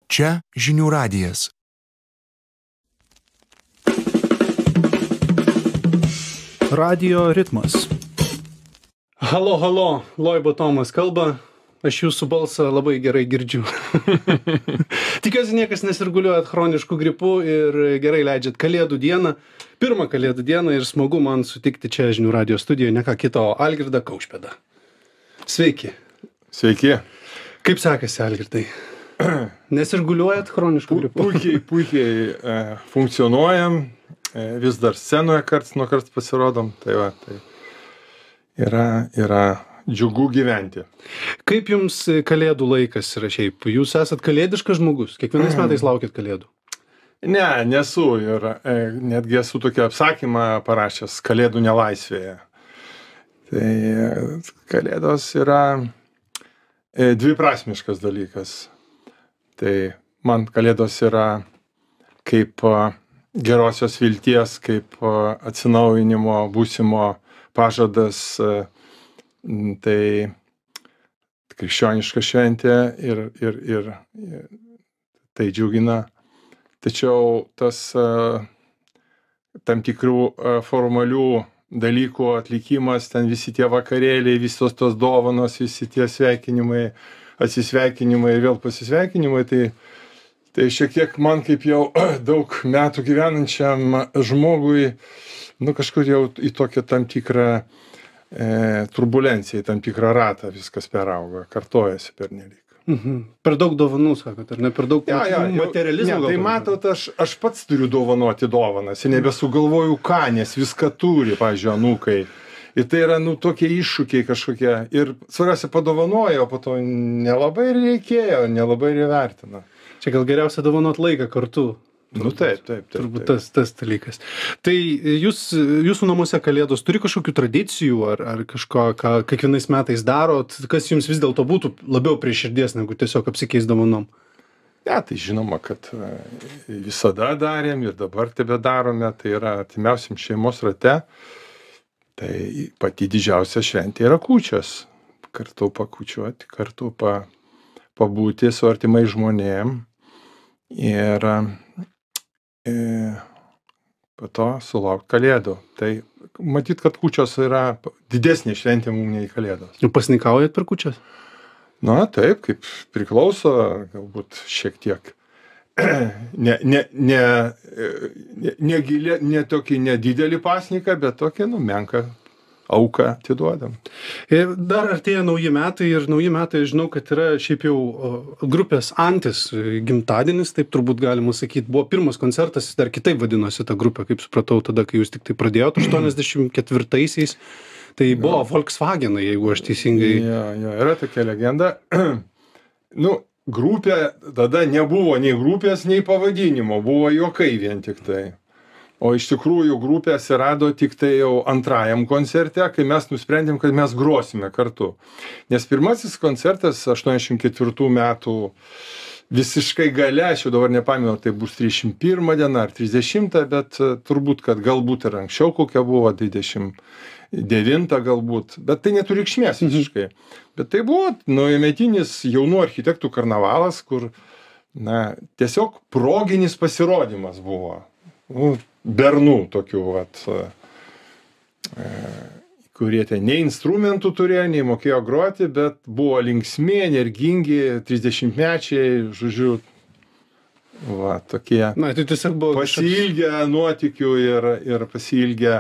Čia žinių radijas. Radio ritmas. Halo, halo, Loibo Tomas kalba. Aš jūsų balsą labai gerai girdžiu. Tikiuosi niekas nesirguliuojat chronišku gripu ir gerai leidžiat Kalėdų dieną. Pirmą Kalėdų dieną ir smagu man sutikti čia žinių radijo studijoje ne ką kito, o Algirdą Kaušpėdą. Sveiki. Sveiki. Kaip sekasi, Algirdai? Nesirguliuojat chronišku gripu? Puikiai funkcionuojam, vis dar scenoje karts nuo karts pasirodom, tai va, tai yra džiugu gyventi. Kaip jums Kalėdų laikas yra šiaip? Jūs esat kalėdiškas žmogus? Kiekvienais metais laukit Kalėdų? Ne, nesu ir netgi esu tokį apsakymą parašęs Kalėdų nelaisvėje. Tai Kalėdos yra dviprasmiškas dalykas. Tai man Kalėdos yra kaip gerosios vilties, kaip atsinaujinimo, būsimo pažadas. Tai krikščioniška šventė ir tai džiugina. Tačiau tas tam tikrų formalių dalykų atlikimas, ten visi tie vakarėliai, visos tos dovanos, visi tie sveikinimai, atsisveikinimai ir vėl pasisveikinimai, tai šiek tiek man kaip jau daug metų gyvenančiam žmogui, kažkur jau į tokią tam tikrą turbulenciją, į tam tikrą ratą viskas perauga, kartojasi pernelyg. Per daug dovanų, sakot, ar ne? Per daug materializmo? Ne, tai matot, aš pats turiu dovanoti dovanas ir nebesugalvoju ką, nes viską turi, pavyzdžiui, anūkai. Ir tai yra, tokie iššūkiai kažkokie. Ir svarbiausia padovanoja, o po to nelabai reikėjo, nelabai įvertina. Čia gal geriausia dovanot laiką kartu. Taip. Turbūt tas dalykas. Tai jūsų namuose Kalėdos turi kažkokių tradicijų ar kažko, ką kiekvienais metais darot, kas jums vis dėlto būtų labiau prie širdies, negu tiesiog apsikeist dovanom? Ne, tai žinoma, kad visada darėm ir dabar tebedarome, tai yra artimiausiam šeimos rate. Tai pati didžiausia šventė yra kūčios. Kartu pakūčiuoti, kartu pabūti su artimai žmonėm ir po to sulaukti Kalėdų. Tai matyt, kad kūčios yra didesnė šventė mums nei Kalėdos. Jūs pasnikaujat per kūčias? Taip, kaip priklauso, galbūt šiek tiek ne tokį nedidelį pasniką, bet tokį, menką auką atiduodam. Ir dar artėja nauji metai ir nauji metai, žinau, kad yra šiaip jau grupės Antis gimtadienis, taip turbūt galima sakyti. Buvo pirmas koncertas, jis dar kitaip vadinosi ta grupė, kaip supratau tada, kai jūs tik tai pradėjote 84-aisiais. Tai buvo Volkswagenai, jeigu aš teisingai... Jo, yra tokia legenda. Grupė tada nebuvo nei grupės, nei pavadinimo, buvo juokai vien tik tai. O iš tikrųjų grupė atsirado tik tai jau antrajam koncerte, kai mes nusprendėm, kad mes grosime kartu. Nes pirmasis koncertas 84 metų visiškai gale, aš jau dabar nepamenu, tai bus 31 diena ar 30, bet turbūt, kad galbūt ir anksčiau kokia buvo, 29 galbūt, bet tai neturi reikšmės visiškai. Bet tai buvo naujametinis jaunų architektų karnavalas, kur tiesiog proginis pasirodymas buvo. Bernų tokių, kurie nei instrumentų turėjo, nei mokėjo groti, bet buvo linksmi, energingi, 30-mečiai, žodžiu, tokie tai tiesiog buvo pasiilgę nuotykių ir pasiilgę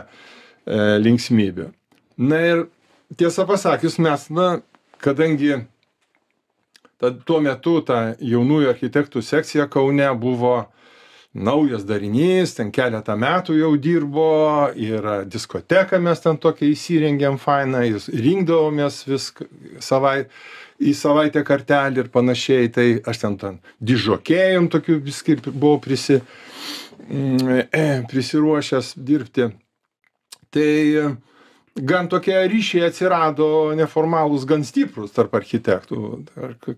linksmybių. Ir tiesą pasakius, mes, kadangi tuo metu ta jaunųjų architektų sekcija Kaune buvo naujas darinys, ten keletą metų jau dirbo ir diskoteką mes ten tokią įsirengėm fainą, rinkdavomės viską į savaitę kartelį ir panašiai, tai aš ten dižokėjom tokių viskai buvau prisiruošęs dirbti. Tai gan tokie ryšiai atsirado neformalūs, gan stiprus tarp architektų.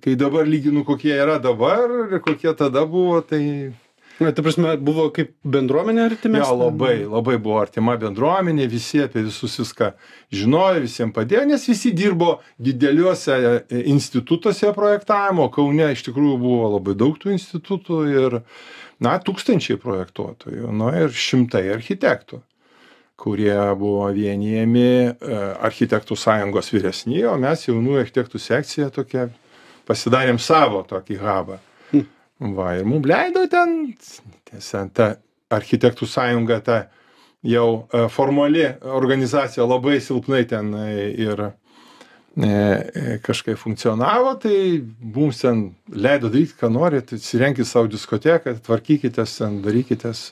Kai dabar lyginu, kokie yra dabar ir kokie tada buvo, tai Na, ta prasme, buvo kaip bendruomenė artimesnė? Jo, labai buvo artima bendruomenė, visi apie visus viską žinojo, visiems padėjo, nes visi dirbo dideliuose institutuose projektavimo. Kaune iš tikrųjų buvo labai daug tų institutų ir, tūkstančiai projektuotojų, ir šimtai architektų, kurie buvo vienijami architektų sąjungos vyresni, o mes jaunųjų architektų sekcija tokia pasidarėm savo tokį hubą. Va, ir mums leido ten, ta architektų sąjunga, ta jau formali organizacija labai silpnai ten ir kažkaip funkcionavo, tai mums ten leido daryti, ką norit, įsirenkit savo diskoteką, tvarkykitės ten, darykitės.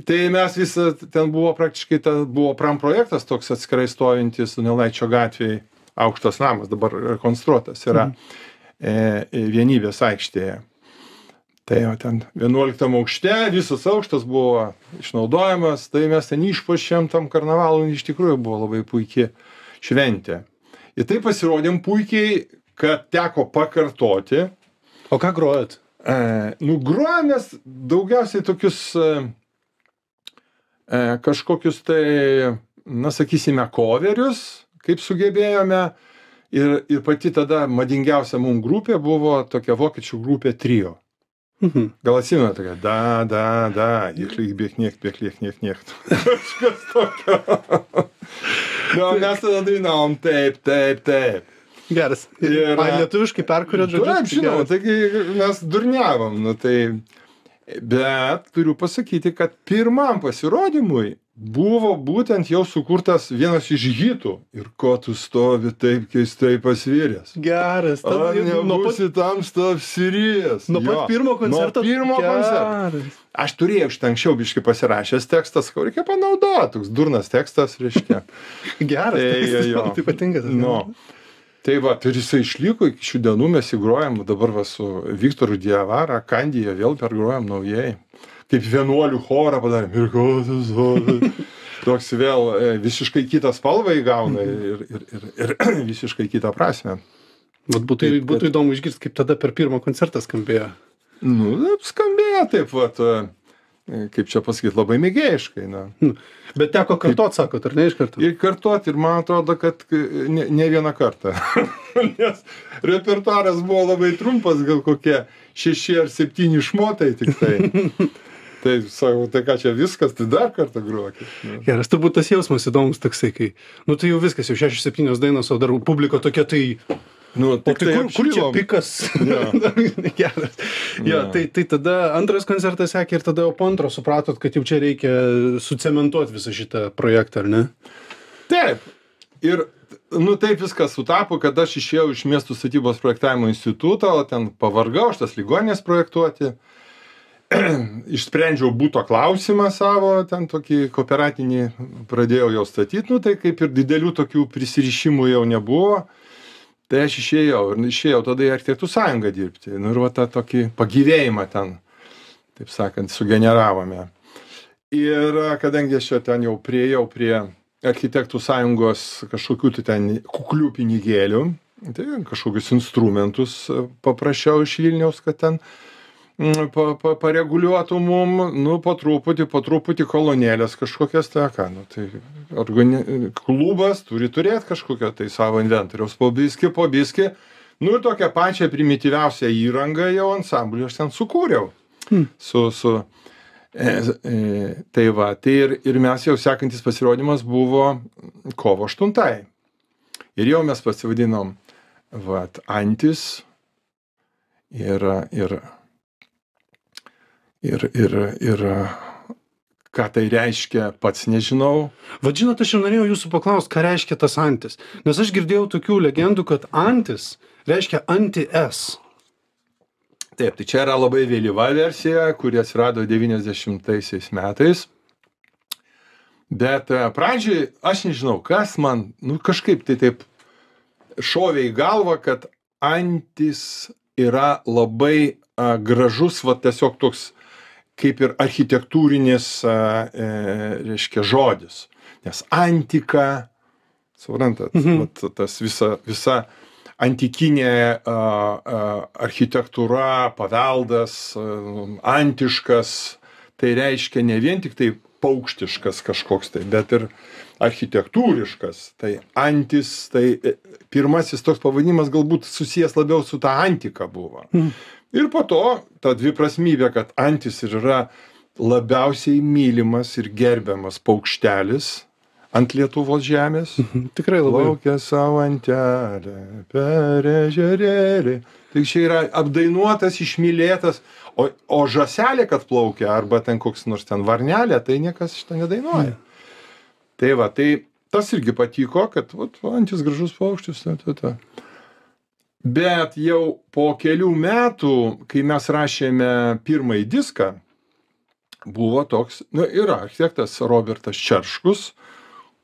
Tai mes visą, ten buvo praktiškai, buvo pram projektas toks atskirai stovintis Donelaičio gatvėje, aukštas namas, dabar rekonstruotas yra Vienybės aikštėje. Tai jau ten 11 aukšte, visas aukštas buvo išnaudojamas, tai mes ten išpuošėm tam karnavalui, iš tikrųjų buvo labai puikiai šventė. Ir tai pasirodėm puikiai, kad teko pakartoti. O ką grojat? Grojam mes daugiausiai tokius kažkokius tai, sakysime, coverius, kaip sugebėjome. Ir pati tada madingiausia mums grupė buvo tokia vokiečių grupė Trio. Gal atsimena tokia, bėk niekt. Kažkas tokio. Mes tada dainavom taip. Geras. Lietuviškai perkuriat žodžius? Taip, žinau, taigi mes durniavom. Bet turiu pasakyti, kad pirmam pasirodymui buvo būtent jau sukurtas vienas iš hitų. Ir ko tu stovi taip keistai pasviręs? Geras. Nebūsi tamsta apsirėjęs. Nuo pat pirmo koncerto? Nuo pirmo koncerto. Aš turėjau šitą anksčiau biškį pasirašęs tekstas, ko reikia panaudoti. Toks durnas tekstas, reiškia. Geras tekstas, man tai patinka. Tai va, ir jisai išliko, iki šių dienų mes įgrojam, dabar su Viktoru Diavara, Kandyje vėl pergrojam naujai. Kaip vienuolių chorą padarėm. Ir ko tu stovi? Toks vėl visiškai kitą spalvą įgauna ir visiškai kitą prasmę. Būtų įdomu išgirsti, kaip tada per pirmą koncertą skambėjo. Skambėjo taip, kaip čia pasakyti, labai mėgėjiškai. Bet teko kartot, sakot, ar ne iš karto? Ir kartot, ir man atrodo, kad ne vieną kartą. Nes repertuaras buvo labai trumpas, gal kokie 6 ar 7 šmotai tik tai. Tai sakau, tai ką čia viskas, tai dar kartą grokit. Geras, turbūt tas jausmas įdomus toksai, kai, tai jau viskas, jau 6-7 dainos, o dar publika tokia, tai... Tai kur čia pikas? Geras. Tai tada antras koncertas sekė ir tada jau po antro supratot, kad jau čia reikia sucementuoti visą šitą projektą, ar ne? Taip. Ir taip viskas sutapo, kad aš išėjau iš miestų statybos projektavimo instituto, o ten pavargau aš tas ligoninės projektuoti. Išsprendžiau buto klausimą savo, ten tokį kooperatinį pradėjau jau statyti, tai kaip ir didelių tokių prisirišimų jau nebuvo. Tai aš išėjau tada į architektų sąjungą dirbti. Ir va tą tokį pagyvėjimą ten, taip sakant, sugeneravome. Ir kadangi aš ten jau priėjau prie architektų sąjungos kažkokių ten kuklių pinigėlių, tai kažkokius instrumentus paprašiau iš Vilniaus, kad ten pareguliuotų mum, po truputį kolonėlės kažkokias, tai klubas turi turėti kažkokią tai savo inventoriaus po biskį, ir tokią pačią primityviausią įrangą jau ansamblį aš ten sukūriau. Tai va, ir mes jau sekantis pasirodymas buvo kovo 8. Ir jau mes pasivadinom Antis ir ką tai reiškia, pats nežinau. Žinot, aš jau norėjau jūsų paklausti, ką reiškia tas Antis. Nes aš girdėjau tokių legendų, kad Antis reiškia anti-S. Taip, tai čia yra labai vėlyva versija, kuri atsirado 90 metais. Bet pradžiai, aš nežinau, kas man, kažkaip tai taip šovė į galvą, kad Antis yra labai gražus, tiesiog toks kaip ir architektūrinis, reiškia, žodis. Nes antika, suprantat, tas visa antikinė architektūra, paveldas, antiškas, tai reiškia ne vien tik tai paukštiškas kažkoks tai, bet ir architektūriškas. Tai antis, tai pirmasis toks pavadinimas galbūt susijęs labiau su ta antika buvo. Ir po to ta dviprasmybė, kad antis ir yra labiausiai mylimas ir gerbiamas paukštelis ant Lietuvos žemės. Tikrai labai. Plaukia savo antelė per ežerėlį. Tai čia yra apdainuotas, išmylėtas, o žąselė, kad plaukia, arba ten koks nors ten varnelė, tai niekas šitą nedainuoja. Tai va, tai tas irgi patiko, kad antis gražus paukštis. Bet jau po kelių metų, kai mes rašėme pirmąjį diską, buvo toks, yra architektas Robertas Čerškus,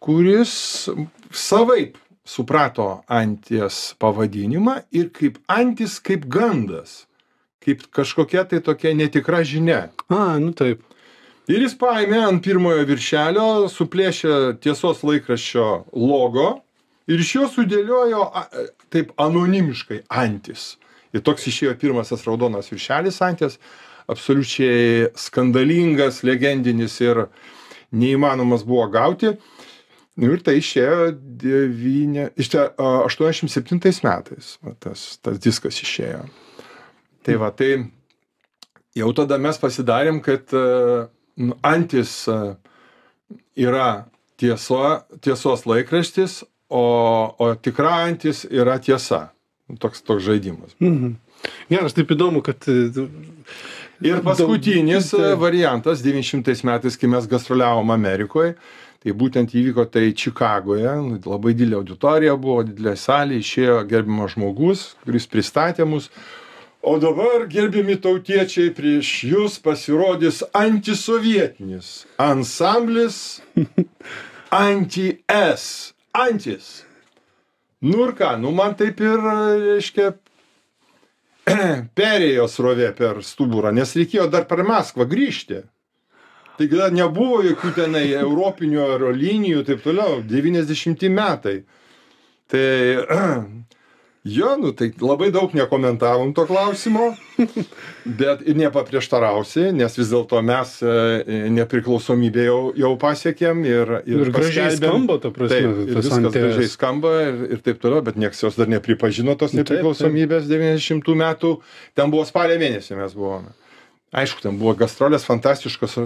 kuris savaip suprato anties pavadinimą ir kaip antis, kaip gandas, kaip kažkokia tai tokia netikra žinia. Taip. Ir jis paėmė ant pirmojo viršelio, suplėšė Tiesos laikraščio logo ir iš jo sudėliojo taip anonimiškai antis. Ir toks išėjo pirmasis raudonas viršelis anties, absoliučiai skandalingas, legendinis ir neįmanomas buvo gauti. Ir tai išėjo 87 metais, tas diskas išėjo. Tai va, tai jau tada mes pasidarėm, kad antis yra tiesos laikraštis, o tikra antis yra tiesa. Toks žaidimas. Geras, taip įdomu, kad... Ir paskutinis variantas, 900 metais, kai mes gastroliavom Amerikoje, tai būtent įvyko tai Čikagoje, labai didelė auditorija buvo, didelė salė, išėjo gerbiamas žmogus, kuris pristatė mus. O dabar, gerbiami tautiečiai, prieš jūs pasirodys antisovietinis ansamblis Anti-S. Antis. Ir ką, man taip ir, reiškia, perėjo srovė per stuburą, nes reikėjo dar per Maskvą grįžti. Taigi dar nebuvo jokių tenai europinių aerolinijų, taip toliau, 90 metai. Tai, tai labai daug nekomentavom to klausimo, bet ir nepaprieštarausi, nes vis dėlto mes nepriklausomybę jau pasiekėm ir gražiai skamba, ta prasme. Taip, ir viskas gražiai skamba ir taip toliau, bet nieks jos dar nepripažino tos nepriklausomybės 90 metų. Ten buvo spalio mėnesį mes buvome. Aišku, ten buvo gastrolės fantastiškos,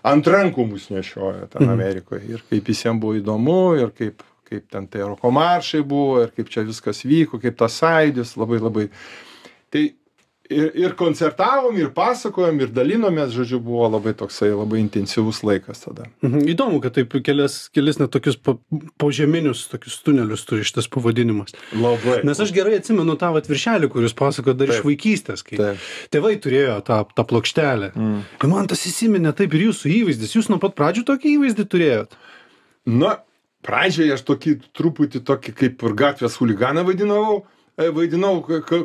ant rankų mus nešiojo ten Amerikoje. Ir kaip visiems buvo įdomu, ir kaip ten tai roko maršai buvo, ir kaip čia viskas vyko, kaip tas sąjūdis, labai. Tai ir koncertavom, ir pasakojom, ir dalinomės, žodžiu, buvo labai toksai, labai intensyvus laikas tada. Įdomu, kad taip kelis net tokius požeminius tokius tunelius turi šitas pavadinimas. Labai. Nes aš gerai atsimenu tą viršelį, kuris pasako dar iš vaikystės, kai tėvai turėjo tą plokštelę. Ir man tas įsiminė taip ir jūsų įvaizdis. Jūs nuo pat pradžių tokį įvaizdį turėjot? Pradžioje aš truputį tokį kaip ir gatvės huliganą vaidinau,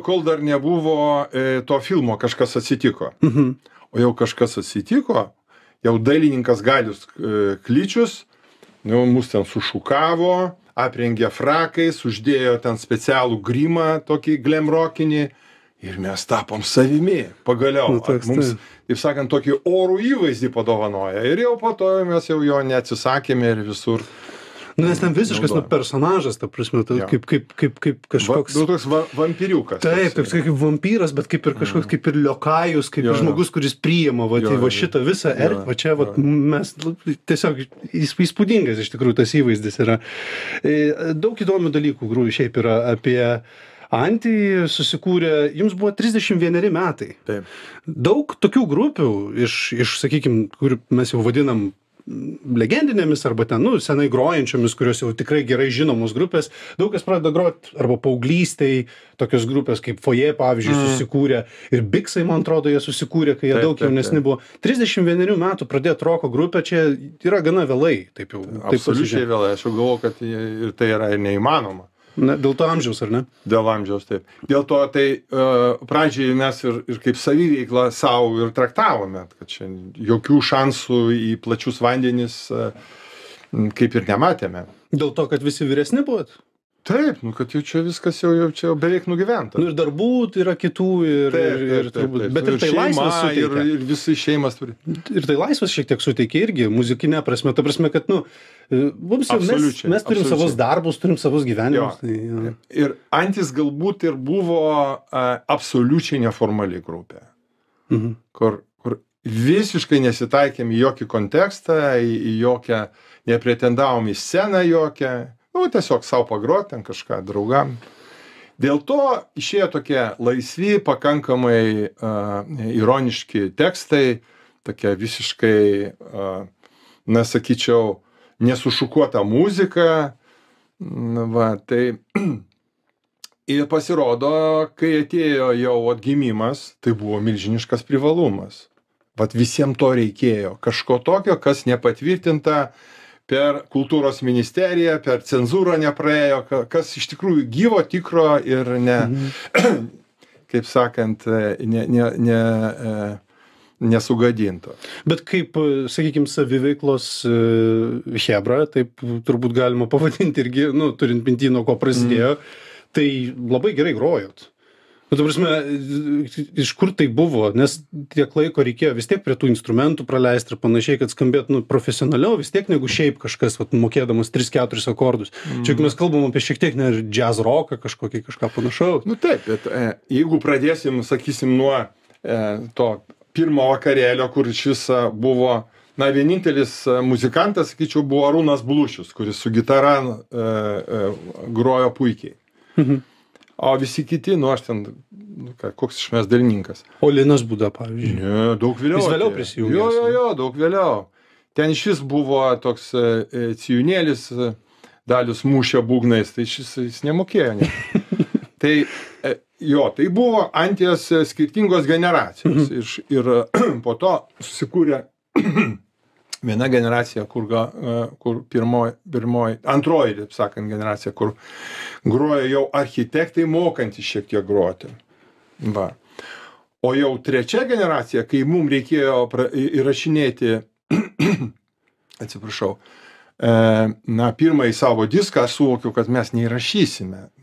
kol dar nebuvo to filmo Kažkas atsitiko. O jau kažkas atsitiko, jau dailininkas Galius Kličius, mus ten sušukavo, aprengė frakais, uždėjo ten specialų grimą, tokį glamrockinį, ir mes tapom savimi, pagaliau. Mums, taip sakant, tokį orų įvaizdį padovanoja. Ir jau po to mes jau jo neatsisakėme ir visur. Nes ten visiškas personažas, ta prasme, kaip kažkoks... Toks vampiriukas. Taip, toks kaip vampyras, bet kaip ir kažkoks, kaip ir liokajus, kaip ir žmogus, kuris priima šitą visą erdvę. Čia mes tiesiog įspūdingas iš tikrųjų tas įvaizdis yra. Daug įdomių dalykų šiaip yra apie Antį susikūrė, jums buvo 31 metai. Taip. Daug tokių grupių iš sakykime, kur mes jau vadinam legendinėmis arba ten, senai grojančiomis, kurios jau tikrai gerai žinomos grupės. Daug kas pradeda groti arba paauglystėj, tokios grupės kaip Foje, pavyzdžiui, susikūrė. Ir Biksai, man atrodo, jie susikūrė, kai jie daug jaunesni buvo. 31 metų pradėt roko grupę, čia yra gana vėlai. Taip jau. Absoliučiai vėlai. Aš jau galvoju, kad ir tai yra ir neįmanoma. Dėl to amžiaus, ar ne? Dėl amžiaus, taip. Dėl to tai pradžiai mes ir kaip saviveiklą savo ir traktavome, kad čia jokių šansų į plačius vandenis kaip ir nematėme. Dėl to, kad visi vyresni buvot? Taip, nu, kad jau čia viskas jau čia beveik nugyventa. Nu ir darbų yra kitų ir turbūt. Bet ir tai laisvas suteikia. Ir visai šeimas turi. Ir tai laisvas šiek tiek suteikia irgi, muzikinė prasme. Ta prasme, kad, mes turim savus darbus, turim savus gyvenimus. Tai, ja. Ir Antis galbūt ir buvo absoliučiai neformali grupė. Kur visiškai nesitaikėm į jokį kontekstą, į jokią, nepretendavom į sceną jokią. Tiesiog savo pagroti, ten kažką draugam. Dėl to išėjo tokie laisvi, pakankamai ironiški tekstai, tokia visiškai, sakyčiau, nesušukuota muzika. Tai ir pasirodo, kai atėjo jau atgimimas, tai buvo milžiniškas privalumas. Visiems to reikėjo. Kažko tokio, kas nepatvirtinta, per kultūros ministeriją, per cenzūrą nepraėjo, kas iš tikrųjų gyvo, tikro ir kaip sakant, nesugadinto. Bet kaip, sakykime, saviveiklos chebra, taip turbūt galima pavadinti irgi, turint minty, nuo ko prasidėjo, tai labai gerai grojot. Ta prasme, iš kur tai buvo, nes tiek laiko reikėjo vis tiek prie tų instrumentų praleisti ir panašiai, kad skambėtų profesionaliau, vis tiek negu šiaip kažkas, mokėdamas 3-4 akordus. Čia mes kalbam apie šiek tiek jazz rocką, kažką panašaus. Taip, bet jeigu pradėsim, sakysim, nuo to pirmo vakarėlio, kur šis buvo, vienintelis muzikantas, sakyčiau, buvo Arūnas Blušius, kuris su gitara grojo puikiai. O visi kiti, aš ten, koks iš mes dalininkas. O Linas Būda, pavyzdžiui. Ne, daug vėliau. Jis vėliau prisijungė. Jo, daug vėliau. Ten šis buvo toks cijūnėlis, Dalius mušė būgnais, tai jis nemokėjo. Ne. Tai buvo Anties skirtingos generacijos. Ir po to susikūrė viena generacija, kur antroji, taip sakant, generacija, kur groja jau architektai mokantys šiek tiek groti. O jau trečia generacija, kai mums reikėjo įrašinėti, atsiprašau, pirmąjį savo diską, aš suvokiau, kad mes neįrašysime.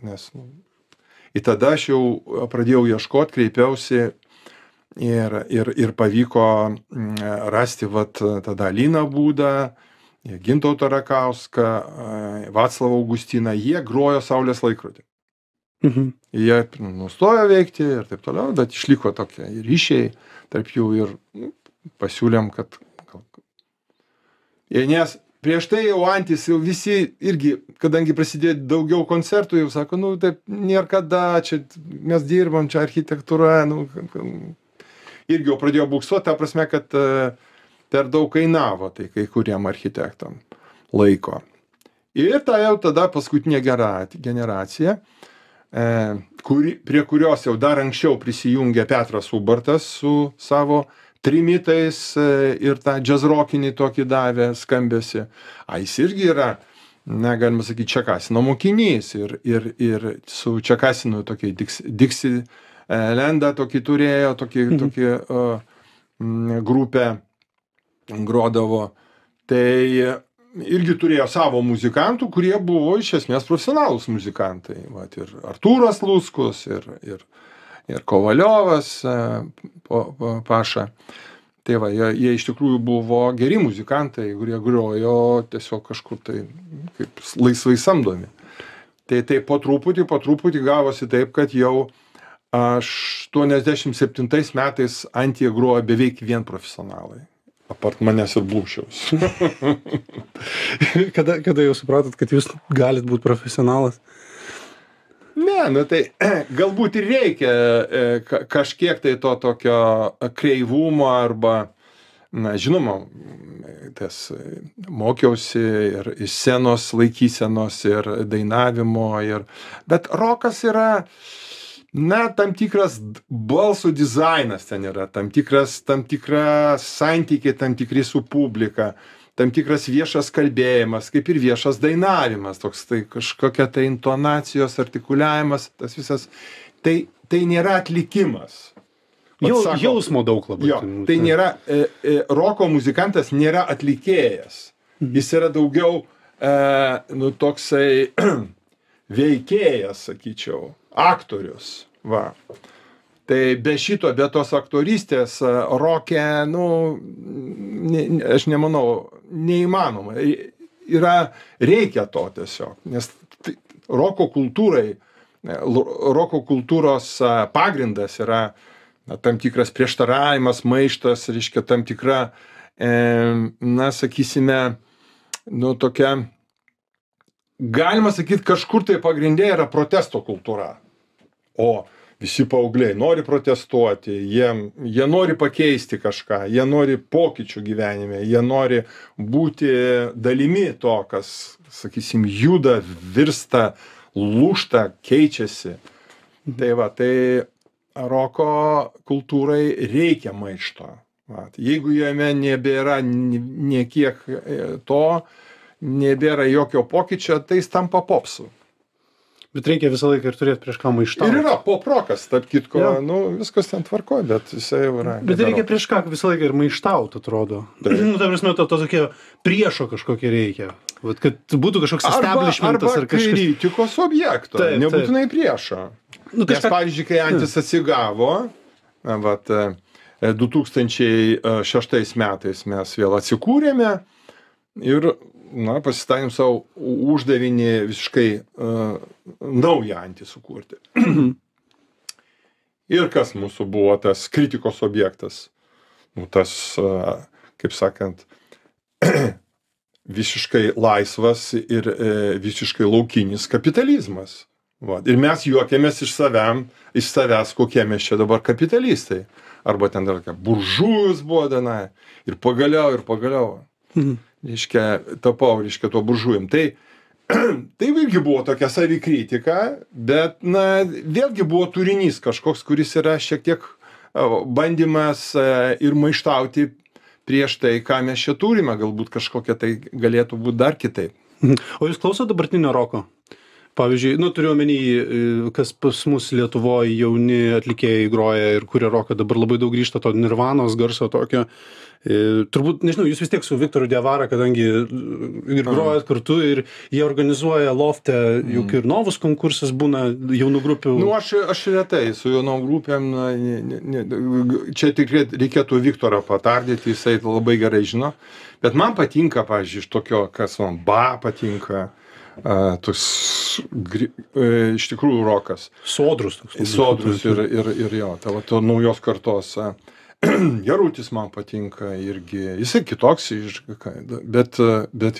Ir tada aš jau pradėjau ieškoti, kreipiausi ir pavyko rasti tada Liną Būdą, Gintautą Rakauską, Vaclavą Augustiną. Jie grojo Saulės laikrodį. Jie nustojo veikti ir taip toliau, bet išliko tokie ryšiai tarp jų ir pasiūlėm, kad... Nes prieš tai jau Antis, jau visi irgi, kadangi prasidėjo daugiau koncertų, jau sako, taip nėra kada, čia mes dirbam, čia architektūra, irgi jau pradėjo buksuoti, ta prasme, kad per daug kainavo tai kai kuriem architektam laiko. Ir ta jau tada paskutinė generacija, prie kurios jau dar anksčiau prisijungė Petras Ubartas su savo trimitais ir tą džiazrokinį tokį davė skambėsi. Jis irgi yra, galima sakyti, Čekasino mokinys ir su Čekasinu tokiai Dixielandą tokį turėjo, tokį grupę grodavo. Tai irgi turėjo savo muzikantų, kurie buvo iš esmės profesionalūs muzikantai. Ir Artūras Luskus, ir Kovaliovas Paša. Tai jie iš tikrųjų buvo geri muzikantai, kurie grojo tiesiog kažkur tai kaip laisvai samdomi. Tai po truputį gavosi taip, kad jau 87 metais Antyje grojo beveik vien profesionalai. Apart manęs ir Blušiaus. Kada jau supratot, kad jūs galit būti profesionalas? Ne, tai galbūt ir reikia kažkiek tai to tokio kreivumo arba, žinoma, mokiausi ir scenos laikysenos ir dainavimo, bet rokas yra, tam tikras balsų dizainas ten yra, tam tikra santykiai, tam tikri su publika, tam tikras viešas kalbėjimas, kaip ir viešas dainavimas, toks tai kažkokia tai intonacijos, artikuliavimas, tas visas, tai nėra atlikimas. Jausmo daug labai. Tai nėra, roko muzikantas nėra atlikėjas. Jis yra daugiau toksai, veikėjas, sakyčiau, aktorius. Va. Tai be šito, be tos aktorystės roke, aš nemanau, neįmanoma. Reikia to tiesiog, nes roko kultūros pagrindas yra tam tikras prieštaravimas, maištas, reiškia tam tikra, sakysime, tokia, galima sakyti, kažkur tai pagrindė yra protesto kultūra. O visi paaugliai nori protestuoti, jie nori pakeisti kažką, jie nori pokyčių gyvenime, jie nori būti dalimi to, kas, sakysim, juda, virsta, lūžta, keičiasi. Tai va, tai roko kultūrai reikia maišto. Va, jeigu jame nebėra niekiek to, nebėra jokio pokyčio, tai jis tampa popsu. Bet reikia visą laiką ir turėti prieš ką maištauti. Ir yra poprokas, tarp kitko, viskas ten tvarkoja, bet jisai jau yra. Bet reikia prieš ką visą laiką ir maištauti, atrodo. Ta prasme, to tokio priešo kažkokio reikia. Vat, kad būtų kažkoks establishmentas ar kažkas. Arba kritikos objekto, nebūtinai priešo. Nes, pavyzdžiui, kai Antis atsigavo, 2006 metais mes vėl atsikūrėme ir pasistatėm savo uždavinį visiškai naują Antį sukurti. Ir kas mūsų buvo tas kritikos objektas? Tas, kaip sakant, visiškai laisvas ir visiškai laukinis kapitalizmas. Va. Ir mes juokėmės iš savęs, kokie mes čia dabar kapitalistai. Arba ten dar buržujus buvo tenai. Ir pagaliau. Tapau, tuo buržujum. Tai irgi buvo tokia savikritika, bet, vėlgi buvo turinys kažkoks, kuris yra šiek tiek bandymas ir maištauti prieš tai, ką mes čia turime, galbūt kažkokia tai galėtų būti dar kitaip. O jūs klausote dabartinio roko? Pavyzdžiui, turiu omeny, kas pas mus Lietuvoje jauni atlikėjai groja ir kuria roką, dabar labai daug grįžta to Nirvanos garso tokio. Turbūt, nežinau, jūs vis tiek su Viktoru Diavara, kadangi ir grojat kartu ir jie organizuoja lofte, juk ir novus konkursas būna jaunų grupių. Aš retai su jaunom grupėm, čia tik reikėtų Viktorą patardyti, jisai labai gerai žino, bet man patinka, pavyzdžiui, iš tokio, kas man patinka, toks iš tikrųjų rokas. Sodrus ir jo, to naujos kartos. Jarutis man patinka irgi, jisai kitoks, bet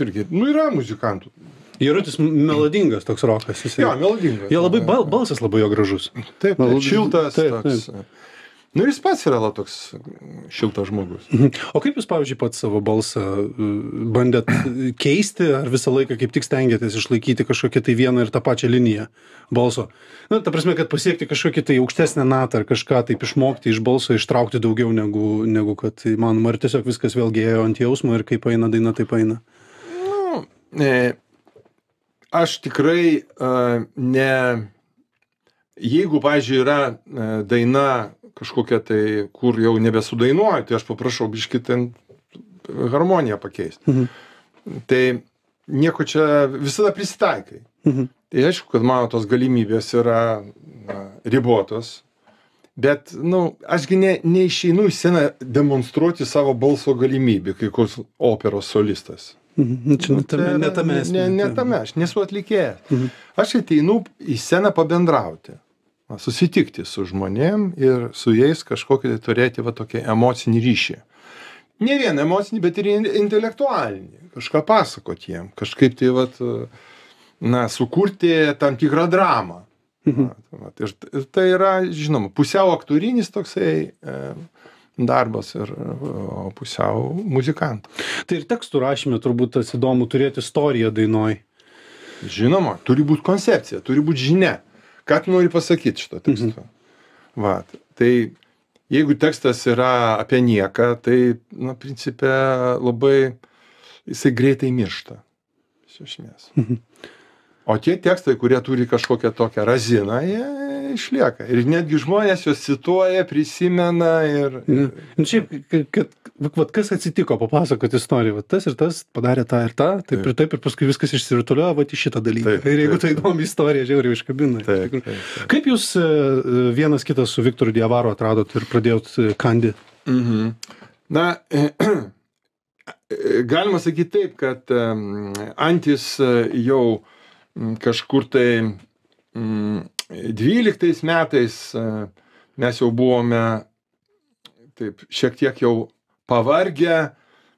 irgi, yra muzikantų. Jarutis melodingas toks rokas. Jo, melodingas. Jo labai balsas labai jo gražus. Taip, šiltas toks. Jis pats yra toks šiltas žmogus. O kaip jūs, pavyzdžiui, pats savo balsą bandėt keisti, ar visą laiką kaip tik stengiatės išlaikyti kažkokią tai vieną ir tą pačią liniją balso? Ta prasme, kad pasiekti kažkokį tai aukštesnę natą ar kažką taip išmokti iš balso, ištraukti daugiau negu kad įmanoma, ar tiesiog viskas vėlgi ėjo ant jausmo ir kaip eina daina, taip eina? Aš tikrai jeigu, pavyzdžiui, yra daina kažkokia tai, kur jau nebesudainuoju, tai aš paprašau biškį ten harmoniją pakeisti. Tai nieko čia visada prisitaikai. Tai aišku, kad mano tos galimybės yra ribotos, bet, ašgi neišeinu į sceną demonstruoti savo balso galimybę, kai koks operos solistas. Ne tame, aš nesu atlikėjas. Aš ateinu į sceną pabendrauti. Susitikti su žmonėm ir su jais kažkokį turėti tokį emocinį ryšį. Ne vien emocinį, bet ir intelektualinį. Kažką pasakoti jiem, kažkaip tai sukurti tam tikrą dramą. Ir tai yra, žinoma, pusiau aktorinis toksai darbas ir pusiau muzikantų. Tai ir tekstų rašyme turbūt tas įdomu turėti istoriją dainoj. Žinoma, turi būti koncepcija, turi būti žinia. Ką tu nori pasakyti šito teksto? Tai jeigu tekstas yra apie nieką, tai, principe, labai jisai greitai miršta. Iš esmės. O tie tekstai, kurie turi kažkokią tokią raziną, jie išlieka. Ir netgi žmonės jos cituoja, prisimena ir... Šiaip, kad kas atsitiko, papasakot istoriją, tas ir tas padarė tą ir tą, taip ir paskui viskas išsirutuliojo, į šitą dalyką. Ir jeigu tai įdomi istorija, žiauriai iškabina. Kaip jūs vienas kitas su Viktoru Diavaru atradot ir pradėjot Kandi? Na, galima sakyti taip, kad Antis jau kažkur tai 12 metais mes jau buvome taip šiek tiek jau pavargę,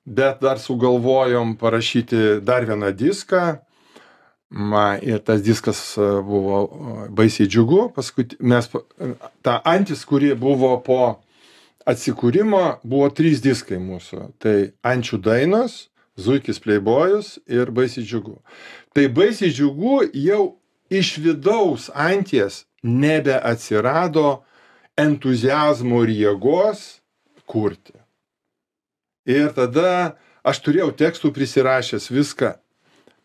bet dar sugalvojom parašyti dar vieną diską. Ir tas diskas buvo baisiai džiugu. Paskui mes, ta Antis, kuri buvo po atsikūrimo, buvo 3 diskai mūsų. Tai Ančių dainos, Zuikis Playboyus ir Baisiai džiugu. Tai Baisiai džiugu jau iš vidaus Anties nebeatsirado entuziazmo ir jėgos kurti. Ir tada aš turėjau tekstų prisirašęs viską.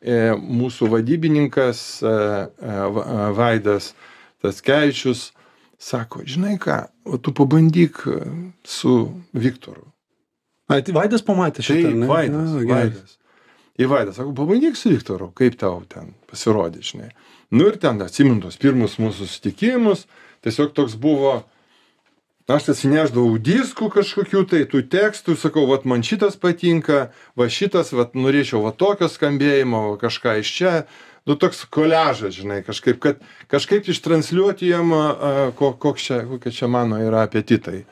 Mūsų vadybininkas Vaidas Tackevičius sako, žinai ką, tu pabandyk su Viktoru. Vaidas pamatė šitą, ne? Vaidas. Ir Vaidas sako, pabandyk su Viktoru, kaip tau ten pasirodė, žinai. Nu ir ten atsimintos pirmus mūsų susitikimus, tiesiog toks buvo, aš atsineždavau diskų kažkokių tai, tų tekstų, sakau, vat man šitas patinka, va šitas, vat norėčiau va tokio skambėjimo, va kažką iš čia, nu toks koliažas, žinai, kažkaip ištransliuoti jam, kokie čia mano yra apetitai.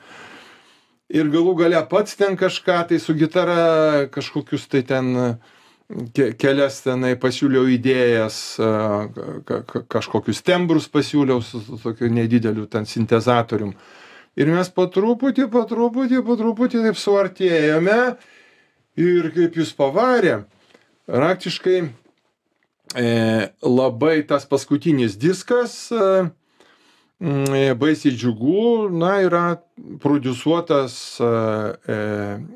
Ir galų gale pats ten kažką, tai su gitara kažkokius tai ten kelias tenai pasiūliau idėjas, kažkokius tembrus pasiūliau su tokiu nedideliu ten sintezatorium. Ir mes po truputį taip suartėjome ir kaip jis pavarė, praktiškai labai tas paskutinis diskas Baisiai džiugu, na, yra prodiusuotas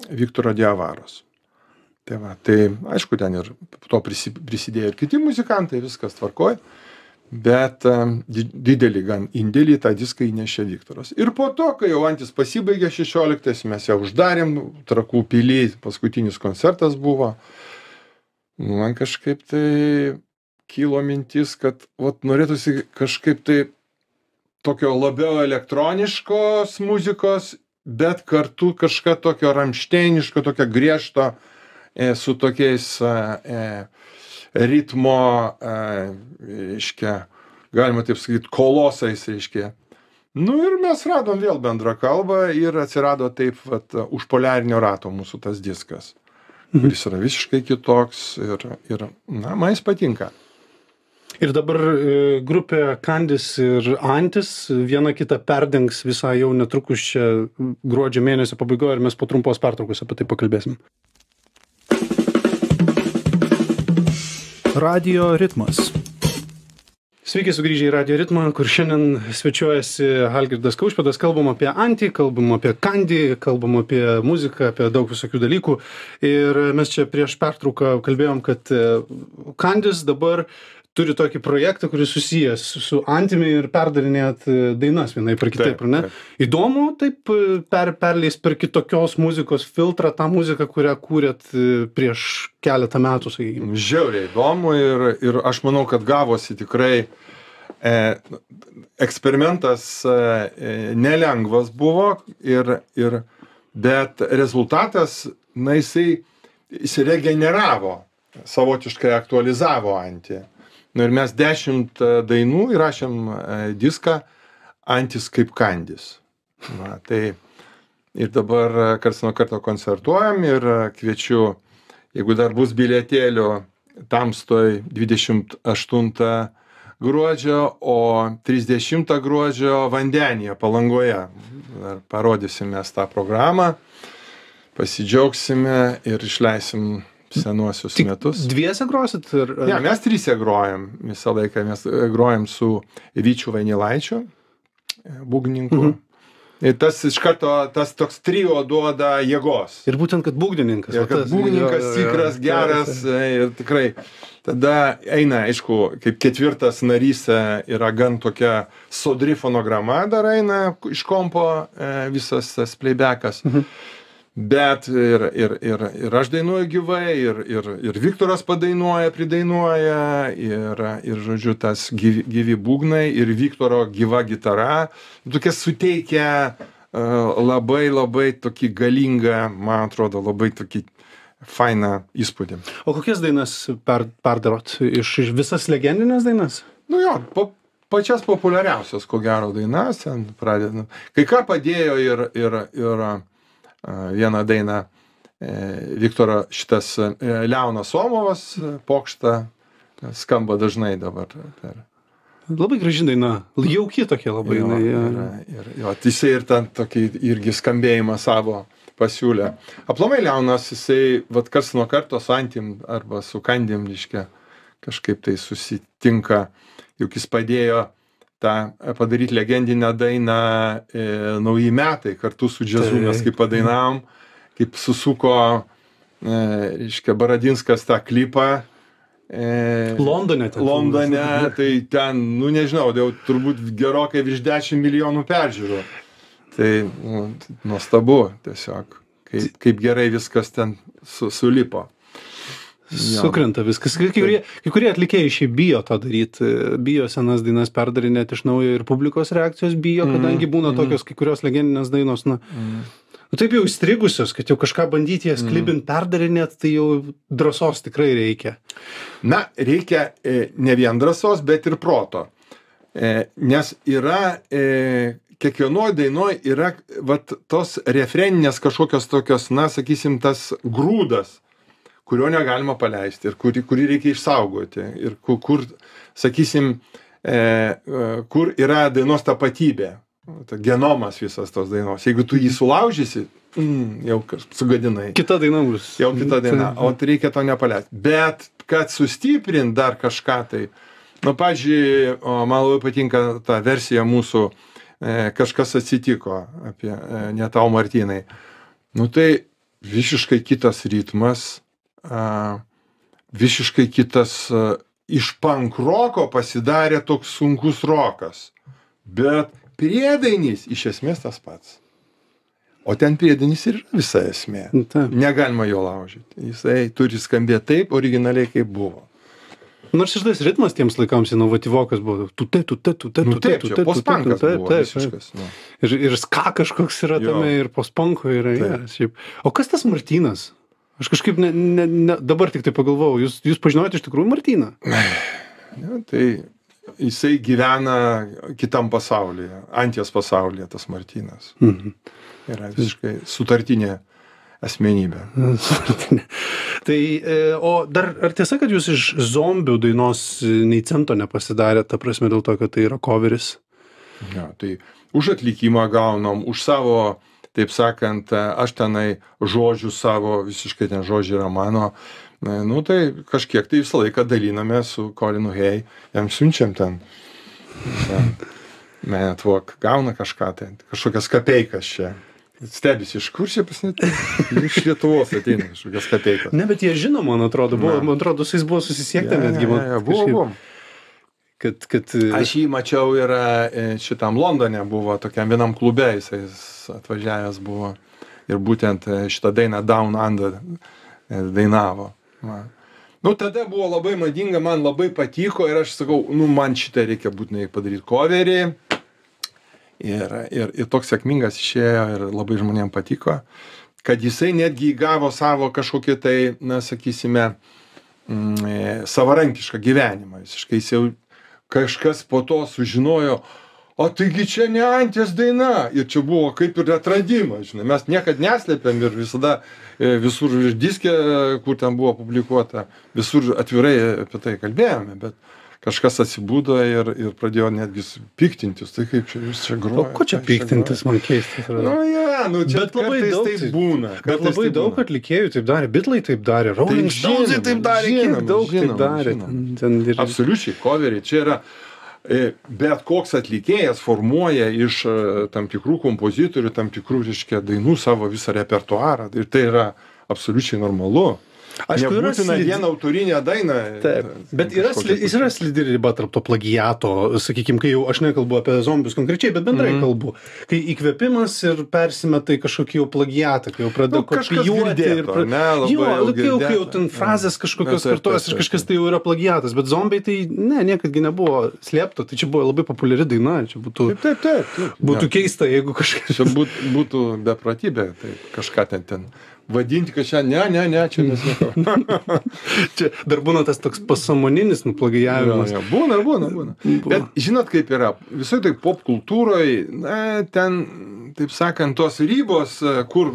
Viktoro Diavaros. Tai va, tai aišku, ten ir to prisidėjo ir kiti muzikantai, viskas tvarkoj, bet didelį gan indėlį tą diską įnešė Viktoras. Ir po to, kai jau Antis pasibaigė 16, mes ją uždarėm, Trakų pily paskutinis koncertas buvo, man kažkaip tai kilo mintis, kad vat, norėtųsi kažkaip tai tokio labiau elektroniškos muzikos, bet kartu kažką tokio ramšteiniško, tokio griežto, su tokiais ritmo, reiškia, galima taip sakyti, kolosais, reiškia. Nu ir mes radom vėl bendrą kalbą ir atsirado taip, vat, už poliarinio rato mūsų tas diskas, kuris yra visiškai kitoks ir na, man jis patinka. Ir dabar grupė Kandis ir Antis viena kitą perdengs visai jau netrukus čia gruodžio mėnesio pabaigoje ir mes po trumpos pertraukos apie tai pakalbėsim. Radio ritmas. Sveiki sugrįžę į Radio ritmą, kur šiandien svečiuojasi Algirdas Kaušpėdas. Kalbam apie Antį, kalbam apie Kandį, kalbam apie muziką, apie daug visokių dalykų. Ir mes čia prieš pertrauką kalbėjom, kad Kandis dabar turi tokį projektą, kuris susijęs su Antimi ir perdarinėt dainas vienaip ar kitaip, ar ne? Įdomu taip perleis per kitokios muzikos filtrą tą muziką, kurią kūrėt prieš keletą metų, sakykime. Žiauriai įdomu ir aš manau, kad gavosi tikrai eksperimentas nelengvas buvo, bet rezultatas, na, jis regeneravo, savotiškai aktualizavo Antį. Nu ir mes 10 dainų įrašėm diską Antis kaip Kandis. Na, tai ir dabar karts nuo karto koncertuojam ir kviečiu, jeigu dar bus bilietėlių Tamstoj 28 gruodžio, o 30 gruodžio Vandenyje, Palangoje. Dar parodysim mes tą programą, pasidžiaugsime ir išleisim senuosius metus. Dviese grosit? Ne, mes 3 grojam. Visą laiką mes grojam su Vyčiu Vainilaičiu, būgnininku. Ir tas iš karto, tas toks trio duoda jėgos. Ir būtent, kad būgnininkas. Ir kad būgnininkas tikras, geras ir tikrai. Tada eina, aišku, kaip ketvirtas narys yra gan tokia sodri fonograma, dar eina iš kompo visas tas playbackas. Bet ir aš dainuoju gyvai, ir Viktoras padainuoja, pridainuoja, ir žodžiu, tas gyvi būgnai, ir Viktoro gyva gitara. Tokia suteikia labai tokį galingą, man atrodo, labai tokį fainą įspūdį. O kokias dainas perdarot? Iš visas legendinės dainas? Nu jo, pačias populiariausias, ko gero, dainas ten pradedant. Kai ką padėjo ir vieną dainą Viktoro šitas Leonas Somovas pokštą skamba dažnai dabar. Labai graži daina, jauki tokia labai. Jisai ir ten tokį irgi skambėjimą savo pasiūlė. Aplamai Leonas, jisai vat karts nuo karto su Antim arba su Kandim, reiškia, kažkaip tai susitinka, juk jis padėjo tą padaryti legendinę dainą Nauji metai kartu su džiazu, mes kaip padainavom, kaip susuko, reiškia, Baradinskas tą klipą. Londone, tai ten, nu nežinau, jau turbūt gerokai virš 10 milijonų peržiūrų. Tai nuostabu tiesiog, kaip gerai viskas ten sulipo. Sukrenta viskas. Kai kurie atlikėjai šiaip bijo tą daryti, bijo senas dainas perdarinėti iš naujo ir publikos reakcijos bijo, kadangi būna tokios kai kurios legendinės dainos, taip jau įstrigusios, kad jau kažką bandyti jas klibint, perdarinėti, tai jau drąsos tikrai reikia. Na, reikia ne vien drąsos, bet ir proto. Nes yra kiekvienoj dainoj yra vat tos refreninės kažkokios tokios, na, sakysim, tas grūdas, kurio negalima paleisti ir kurį reikia išsaugoti. Ir kur, sakysim, kur yra dainos tapatybė, genomas visas tos dainos. Jeigu tu jį sulaužysi, jau sugadinai. Kita daina bus. Jau kita daina, o tai reikia to nepaleisti. Bet, kad sustiprint dar kažką tai, nu, pavyzdžiui, man labai patinka ta versija mūsų Kažkas atsitiko apie Ne tau Martynai. Nu tai visiškai kitas ritmas, visiškai kitas, iš punk roko pasidarė toks sunkus rokas. Bet priedainys iš esmės tas pats. O ten priedainys ir visa esmė. Negalima jo laužyti. Jisai turi skambėti taip originaliai, kaip buvo. Nors ir tas ritmas tiems laikams inovatyvokas buvo. Taip, čia postpunkas buvo visiškas. Ir ska kažkoks yra tame, ir postpunko yra. O kas tas Martynas? Aš kažkaip dabar tik tai pagalvojau, jūs pažinote iš tikrųjų Martyną? Tai jisai gyvena kitam pasaulyje, Anties pasaulyje tas Martynas. Yra visiškai sutartinė asmenybė. Tai, o dar, ar tiesa, kad jūs iš Zombių dainos nei cento nepasidarė, ta prasme dėl to, kad tai yra coveris? Ja, tai už atlikimą gaunam, už savo, taip sakant, aš tenai žodžių savo, visiškai ten žodžiai yra mano, nu tai kažkiek tai visą laiką daliname su Colinu Hay, jam siunčiam ten Man at Work, gauna kažką ten, kažkokias kapeikas čia. Stebisi, iš kur čia pasinėti? Iš Lietuvos ateina kažkokias kapeikas. Ne, bet jie žino, man atrodo, su jais buvo susisiekta netgi. Buvo. Kad... Aš jį mačiau ir šitam Londone buvo, tokiam vienam klube, jisai atvažiavęs buvo ir būtent šitą dainą Down Under dainavo. Nu, tada buvo labai madinga, man labai patiko ir aš sakau, nu, man šitą reikia būtinai padaryti coverį. Ir toks sėkmingas išėjo ir labai žmonėms patiko, kad jisai netgi įgavo savo kažkokį tai, na, sakysime, savarankišką gyvenimą. Visiškai jis jau kažkas po to sužinojo, o taigi čia ne Anties daina. Ir čia buvo kaip ir atradimas, žinai. Mes niekad neslėpėm ir visada visur diske, kur ten buvo publikuota, visur atvirai apie tai kalbėjome, bet kažkas atsibudo ir pradėjo netgi piktintis. Tai kaip čia jūs čia groja? O ko čia piktintis, man keistas? Nu, čia kartais taip būna. Bet labai daug atlikėjų taip darė, Beatlai taip darė, Rolling Stonesai taip darė, kiek daug taip darė. Absoliučiai, coveriai. Čia yra Bet koks atlikėjas formuoja iš tam tikrų kompozitorių, tam tikrų, reiškia, dainų savo visą repertuarą. Ir tai yra absoliučiai normalu. Aišku, yra Nebūtina vieną autorinę dainą. Taip, bet yra slidi riba tarp to plagiato, sakykime, kai jau aš nekalbu apie zombius konkrečiai, bet bendrai kalbu. Kai įkvėpimas ir persimeta į kažkokį jau plagiatą, kai jau pradeda kopijuoti ir kai jau ten frazės kažkokios kartuojas ir kažkas tai jau yra plagiatas, bet zombiai tai niekadgi nebuvo slėpta, tai čia buvo labai populiari daina, čia būtų, būtų keista, jeigu kažkas. Čia būtų beprotybė, tai kažką ten. Vadinti, kad čia čia mes nieko. Čia dar būna tas toks pasąmoninis nuplagijavimas. Būna. Bet žinot, kaip yra, visoj tai pop kultūroje, ten, taip sakant, tos ribos, kur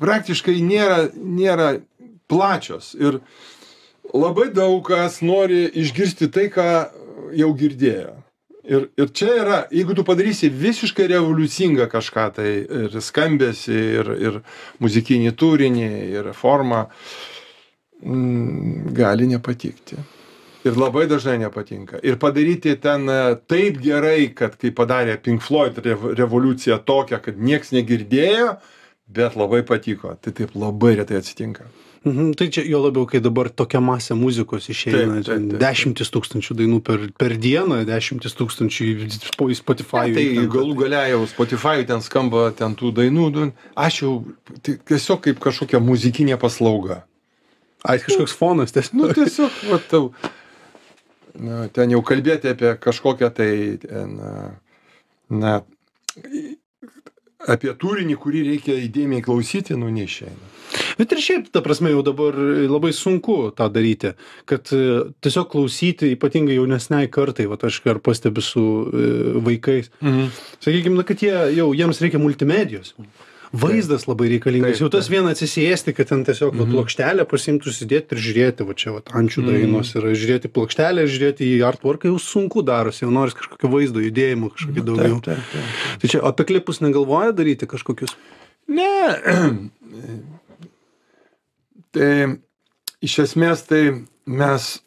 praktiškai nėra plačios. Ir labai daug kas nori išgirsti tai, ką jau girdėjo. Ir čia yra, jeigu tu padarysi visiškai revoliucingą kažką, tai ir skambėsi, ir muzikinį turinį, ir formą, gali nepatikti. Ir labai dažnai nepatinka. Ir padaryti ten taip gerai, kad kai padarė Pink Floyd revoliuciją tokią, kad nieks negirdėjo, bet labai patiko. Tai taip labai retai atsitinka. Tai čia jo labiau, kai dabar tokia masė muzikos išeina, dešimtis tūkstančių dainų per dieną, dešimtis tūkstančių į Spotify. Tai galų galia jau Spotify ten skamba ten tų dainų, aš jau tiesiog kaip kažkokia muzikinė paslauga. Kažkoks fonas tiesiog. Tiesiog, ten jau kalbėti apie kažkokią tai, apie turinį, kurį reikia įdėmiai klausyti, neišeina. Bet ir šiaip, ta prasme, jau dabar labai sunku tą daryti, kad tiesiog klausyti, ypatingai jaunesniai kartai, aš ar pastebiu su vaikais. Sakykime, kad jiems reikia multimedijos. Vaizdas labai reikalingas. Jau tas vieną atsisėsti, kad ten tiesiog plokštelę pasimtų, susidėti ir žiūrėti, čia ančių dainos yra, žiūrėti plokštelę, žiūrėti į artworką, jau sunku darosi, jau noris kažkokio vaizdo judėjimo, kažkokį daugiau. Tai čia apie klipus negalvoja daryti kažkokius? Ne. Tai iš esmės tai mes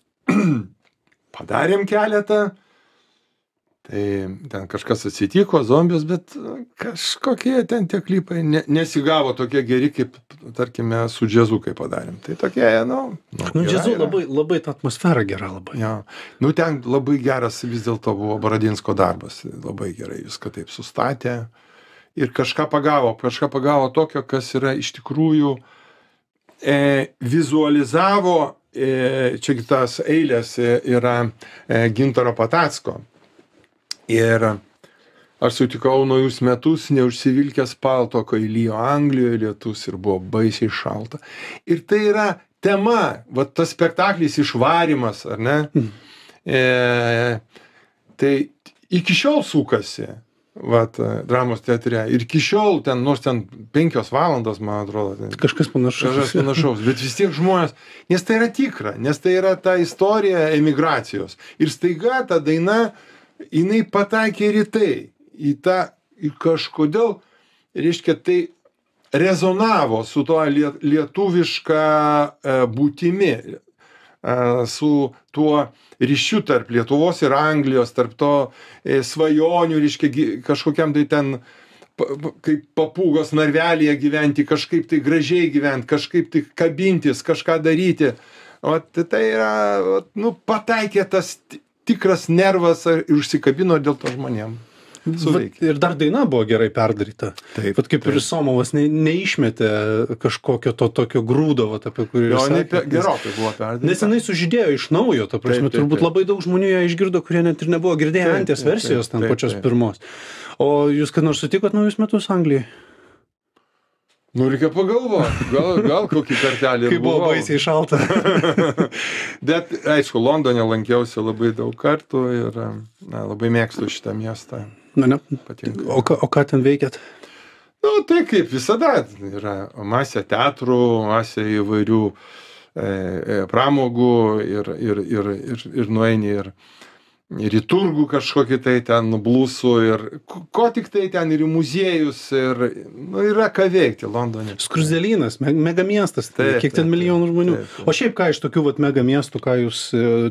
padarėm keletą, tai ten kažkas atsitiko, zombius, bet kažkokie ten tie klipai nesigavo tokie geri, kaip, tarkime, su džiazu, kai padarėm. Tai tokie, džiazu labai ta atmosfera gera labai. Ja. Ten labai geras vis dėlto buvo Baradinsko darbas, labai gerai viską taip sustatė ir kažką pagavo tokio, kas yra iš tikrųjų vizualizavo, čia kitas eilės yra Gintaro Patacko. Ir aš sutikau naujus metus, neužsivilkęs palto, kai lijo Anglijoje lietus ir buvo baisiai šalta. Ir tai yra tema, tas spektaklis išvarymas, ar ne? Tai iki šiol sukasi. Dramos teatre. Ir iki šiol ten, nors ten 5 valandos, man atrodo. Kažkas panašaus. Bet vis tiek žmonės, nes tai yra tikra, nes tai yra ta istorija emigracijos. Ir staiga ta daina, jinai pataikė ir į tai. Į kažkodėl, reiškia, tai rezonavo su to lietuviška būtimi, su tuo ryšiu tarp Lietuvos ir Anglijos, tarp to svajonių, reiškia, kažkokiam tai ten, kaip papūgos narvelėje gyventi, kažkaip tai gražiai gyventi, kažkaip tai kabintis, kažką daryti. Tai yra, pataikė tas tikras nervas ir užsikabino dėl to žmonėm. Ir dar daina buvo gerai perdaryta. Taip. Kaip ir Somovas neišmetė kažkokio to tokio grūdo, apie kurį jūs sakėte. Gerokai buvo perdaryta. Nes jinai sužydėjo iš naujo, ta prasme, turbūt labai daug žmonių ją išgirdo, kurie net ir nebuvo girdėję anties versijos ten pačios pirmos. O jūs kad nors sutikot naujus metus Anglijai? Reikia pagalvoti, gal kokį kartelį. Kai buvo baisiai šalta. Bet, aišku, Londone lankiausi labai daug kartų ir labai mėgstu šitą miestą. Patinka. O ką ten veikėt? Tai kaip visada, yra masė teatrų, masė įvairių pramogų ir nueini ir ir į turgų kažkokį tai ten blusų ir ko tik tai ten ir į muziejus ir yra ką veikti Londone. Skruzdėlynas, megamiestas, kiek ten milijonų žmonių. O šiaip ką iš tokių vat megamiestų, ką jūs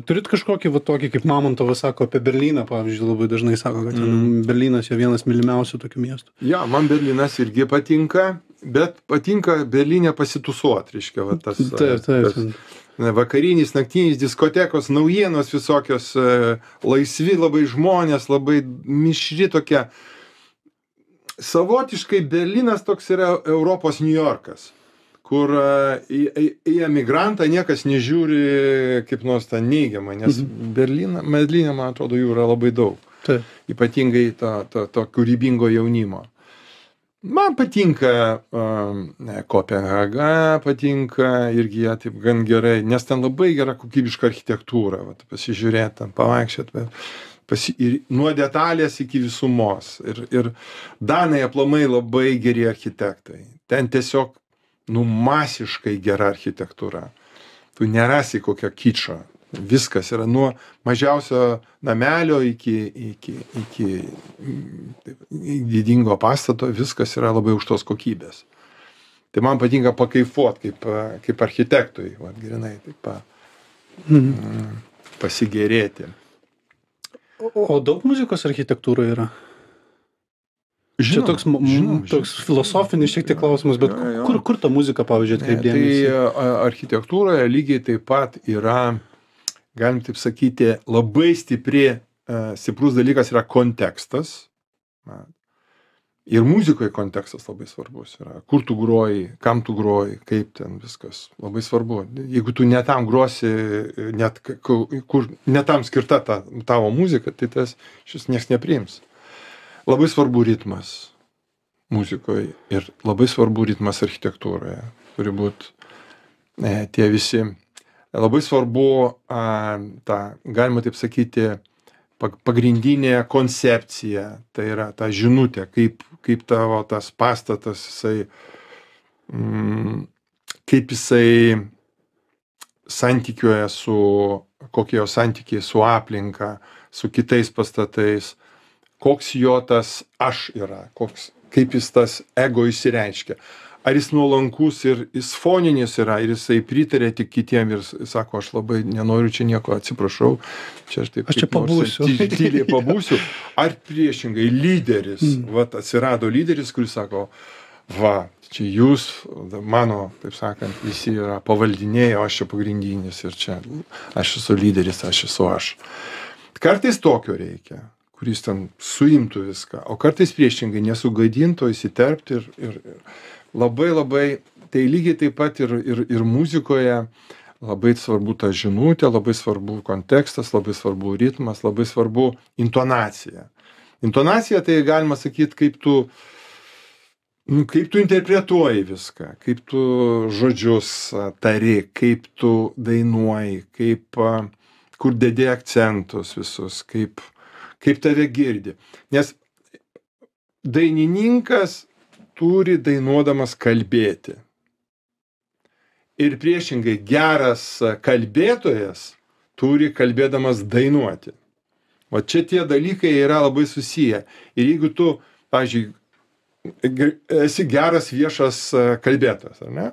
turit kažkokį vat tokį, kaip Mamontovas sako apie Berlyną, pavyzdžiui, labai dažnai sako, kad Berlynas jo vienas mylimiausių tokių miestų. Ja, man Berlynas irgi patinka, bet patinka Berlyne pasitusuot, reiškia, va tas. Taip. Vakarinis, naktinis, diskotekos, naujienos visokios, laisvi labai žmonės, labai mišri tokia. Savotiškai Berlynas toks yra Europos New Yorkas, kur į emigrantą niekas nežiūri kaip nors tą neigiamą, nes Berlyne, man atrodo, jų yra labai daug. Taip. Ypatingai to kūrybingo jaunimo. Man patinka Kopenhaga, patinka irgi jie taip gan gerai, nes ten labai gera kokybiška architektūra, vat, pasižiūrėti, pavaikščioti, ir nuo detalės iki visumos. Ir Danai aplamai labai geri architektai. Ten tiesiog masiškai gera architektūra. Tu nerasi kokio kičo. Viskas yra nuo mažiausio namelio iki didingo pastato, viskas yra labai aukštos kokybės. Tai man patinka pakaifuot kaip architektui, vat, grinai, taip pasigėrėti. O daug muzikos architektūroje yra? Čia toks filosofinis šiek tiek klausimas, bet kur ta muzika, pavyzdžiui, atkreipdėmėsi? Tai architektūroje lygiai taip pat yra, galim taip sakyti, labai stiprus dalykas yra kontekstas. Ir muzikoje kontekstas labai svarbus yra. Kur tu groji, kam tu groji, kaip ten viskas. Labai svarbu. Jeigu tu netam grosi, kur netam skirta tavo muzika, tai tas šis nieks nepriims. Labai svarbu ritmas muzikoje ir labai svarbu ritmas architektūroje. Turi būti tie visi. Labai svarbu galima taip sakyti, pagrindinė koncepcija, tai yra ta žinutė, kaip tavo tas pastatas, kaip jisai santykiuoja kokie jo santykiai su aplinka, su kitais pastatais, koks jo tas aš yra, kaip jis tas ego išsireiškia. Ar jis nuolankus ir jis foninis yra, ir jisai pritarė tik kitiem ir sako, aš labai nenoriu čia nieko, atsiprašau, aš čia pabūsiu. Tyliai pabūsiu. Ar priešingai lyderis, vat atsirado lyderis, kuris sako, čia jūs, mano, taip sakant, visi yra pavaldiniai, o aš čia pagrindinis ir čia aš esu lyderis, aš esu aš. Kartais tokio reikia, kuris ten suimtų viską, o kartais priešingai nesugadinto, įsiterpti ir labai, tai lygiai taip pat ir muzikoje labai svarbu ta žinutė, labai svarbu kontekstas, labai svarbu ritmas, labai svarbu intonacija. Intonacija tai galima sakyti, kaip tu interpretuoji viską, kaip tu žodžius tari, kaip tu dainuoji, kur dedi akcentus visus, kaip tave girdi. Nes dainininkas turi dainuodamas kalbėti. Ir priešingai geras kalbėtojas turi kalbėdamas dainuoti. O čia tie dalykai yra labai susiję. Ir jeigu tu, pavyzdžiui, esi geras viešas kalbėtojas, ar ne?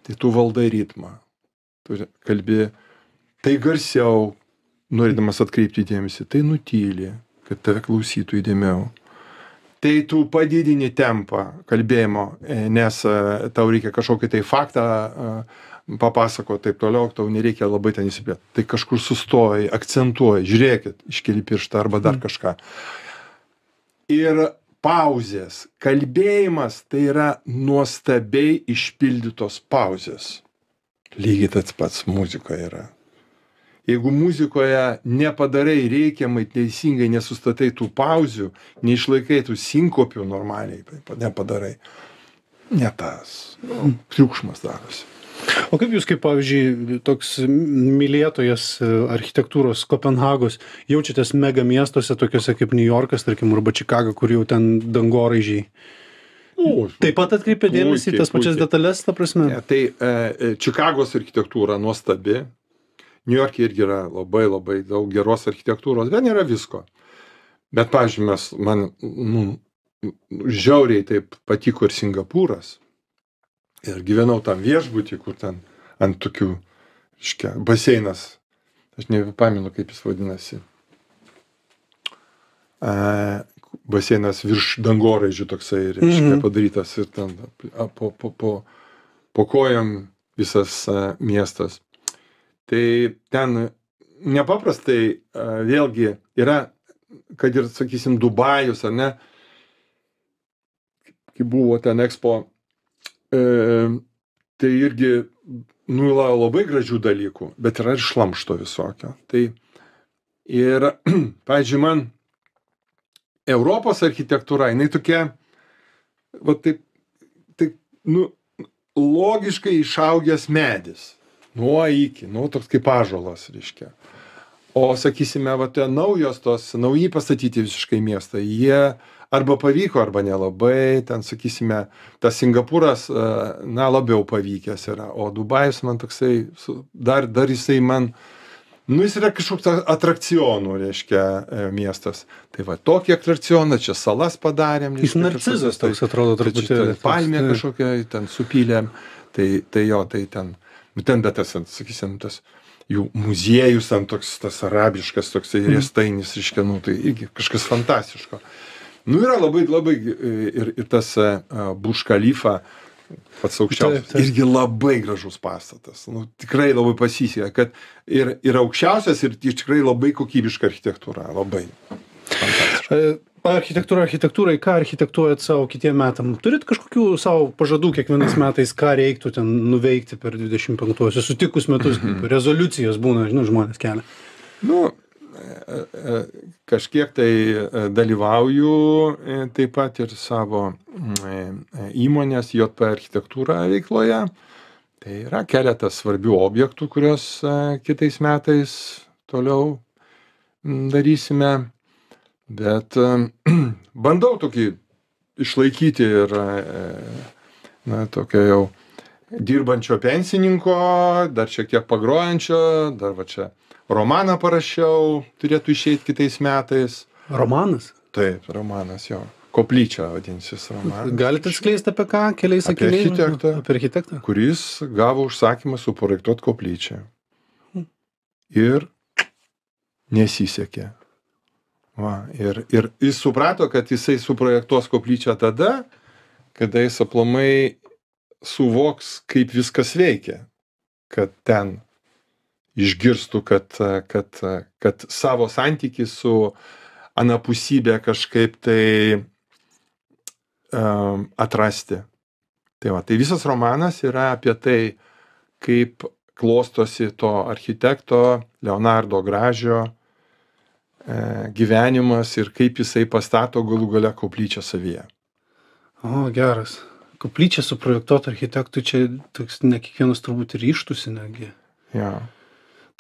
Tai tu valdai ritmą. Tu kalbi tai garsiau, norėdamas atkreipti dėmesį, tai nutyli, kad tave klausytų įdėmiau. Tai tu padidini tempą kalbėjimo, nes tau reikia kažkokį tai faktą papasakoti taip toliau, tau nereikia labai ten įsiplėti. Tai kažkur sustoji, akcentuoji, žiūrėkit, iškeli pirštą arba dar kažką. Ir pauzės. Kalbėjimas tai yra nuostabiai išpildytos pauzės. Lygiai tas pats muzikoje yra. Jeigu muzikoje nepadarai reikiamai teisingai, nesustatai tų pauzių, neišlaikai tų sinkopių normaliai, nepadarai, ne tas, triukšmas darosi. O kaip jūs, kaip pavyzdžiui, toks mylėtojas architektūros Kopenhagos, jaučiatės mega miestuose, tokiuose kaip New Yorkas, tarkim, arba Čikaga, kur jau ten dangoraižiai? Taip pat atkreipia dėmesį į tas pačias detalės, ta prasme? Tai Čikagos architektūra nuostabi. Niujorke irgi yra labai daug geros architektūros, bet nėra visko. Bet, pavyzdžiui, man žiauriai taip patiko ir Singapūras. Ir gyvenau tam viešbutį, kur ten ant tokių, baseinas. Aš nepamenu, kaip jis vadinasi. Baseinas virš dangoraižių toksai, padarytas ir ten po kojom visas miestas. Tai ten nepaprastai vėlgi yra, kad ir, sakysim, Dubajus, ar ne, kai buvo ten Expo, tai irgi labai gražių dalykų, bet yra ir šlamšto visokio. Tai ir, pavyzdžiui, man Europos architektūra, jinai tokia, va taip, logiškai išaugęs medis. Nuo iki, toks kaip ąžuolas, reiškia. O, sakysime, naujai pastatyti visiškai miestą, jie arba pavyko, arba nelabai, ten, sakysime, tas Singapūras, labiau pavykęs yra, o Dubajus man toksai, dar jisai man, jis yra kažkoks atrakcionų, reiškia, miestas. Tai va, tokį atrakcioną, čia salas padarėm. Jis narcizas toks atrodo truputėlį. Palmė kažkokia, ten supylėm, tai ten, bet tas, sakysim, tas jų muziejus, tas arabiškas, toksai riestainis, reiškia, tai irgi kažkas fantastiško. Yra labai ir tas Burj Khalifa, pats aukščiausias, irgi labai gražus pastatas. Tikrai labai pasisekė, kad ir aukščiausias, ir tikrai labai kokybiška architektūra, labai fantastiška. Architektūrai, ką architektuojat savo kitiem metam? Turit kažkokių savo pažadų kiekvienais metais, ką reiktų ten nuveikti per 25-osius, sutikus metus, kaip rezoliucijos būna, žmonės kelia? Kažkiek tai dalyvauju taip pat ir savo įmonės JP architektūra veikloje. Tai yra keletas svarbių objektų, kuriuos kitais metais toliau darysime. Bet bandau tokį išlaikyti ir tokio jau dirbančio pensininko, dar šiek tiek pagrojančio, dar va čia romaną parašiau, turėtų išeiti kitais metais. Romanas? Taip, romanas jo. Koplyčia vadinsis romanas. Galite atskleisti apie ką, keliais sakiniais? Apie architektą. Kuris gavo užsakymą suprojektuoti koplyčią. Ir nesisekė. Ir jis suprato, kad jisai suprojektuos koplyčią tada, kada jis aplamai suvoks, kaip viskas veikia. Kad ten išgirstų, kad savo santykį su anapusybė kažkaip tai atrasti. Tai visas romanas yra apie tai, kaip klostosi to architekto Leonardo Gražio gyvenimas ir kaip jisai pastato galų gale koplyčią savyje. O, geras. Koplyčią suprojektuoti architektui čia toks ne kiekvienas turbūt ir ryžtųsi netgi. Ja.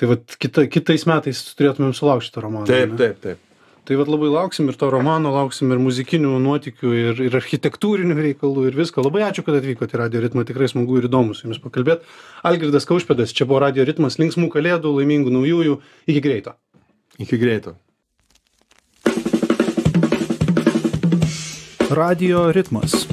Tai vat kitais metais turėtumėm sulaukti šitą romaną. Taip. Tai vat labai lauksim ir to romano, lauksim ir muzikinių nuotykių, ir architektūrinių reikalų, ir visko. Labai ačiū, kad atvykote į Radio Ritmą, tikrai smagu ir įdomu su jumis pakalbėti. Algirdas Kaušpėdas, čia buvo Radio Ritmas, linksmų kalėdų, laimingų naujųjų, iki greito. Iki greito. Radio Ritmas.